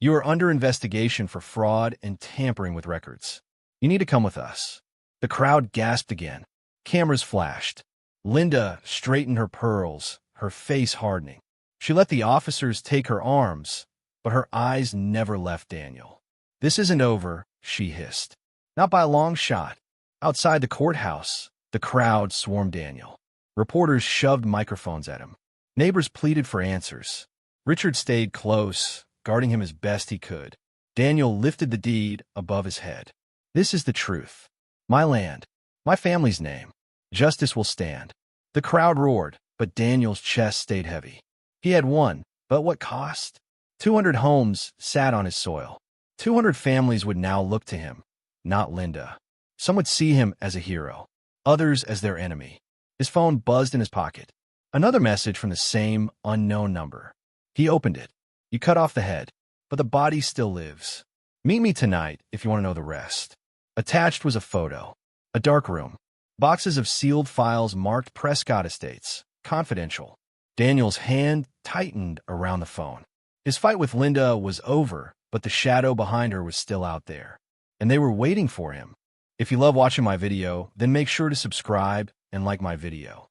you are under investigation for fraud and tampering with records. You need to come with us. The crowd gasped again. Cameras flashed. Linda straightened her pearls, her face hardening. She let the officers take her arms, but her eyes never left Daniel. This isn't over, she hissed. Not by a long shot. Outside the courthouse, the crowd swarmed Daniel. Reporters shoved microphones at him. Neighbors pleaded for answers. Richard stayed close, guarding him as best he could. Daniel lifted the deed above his head. This is the truth. My land. My family's name. Justice will stand. The crowd roared, but Daniel's chest stayed heavy. He had won, but what cost? 200 homes sat on his soil. 200 families would now look to him, not Linda. Some would see him as a hero, others as their enemy. His phone buzzed in his pocket. Another message from the same unknown number. He opened it. You cut off the head, but the body still lives. Meet me tonight if you want to know the rest. Attached was a photo. A dark room. Boxes of sealed files marked Prescott Estates. Confidential. Daniel's hand tightened around the phone. His fight with Linda was over, but the shadow behind her was still out there. And they were waiting for him. If you love watching my video, then make sure to subscribe and like my video.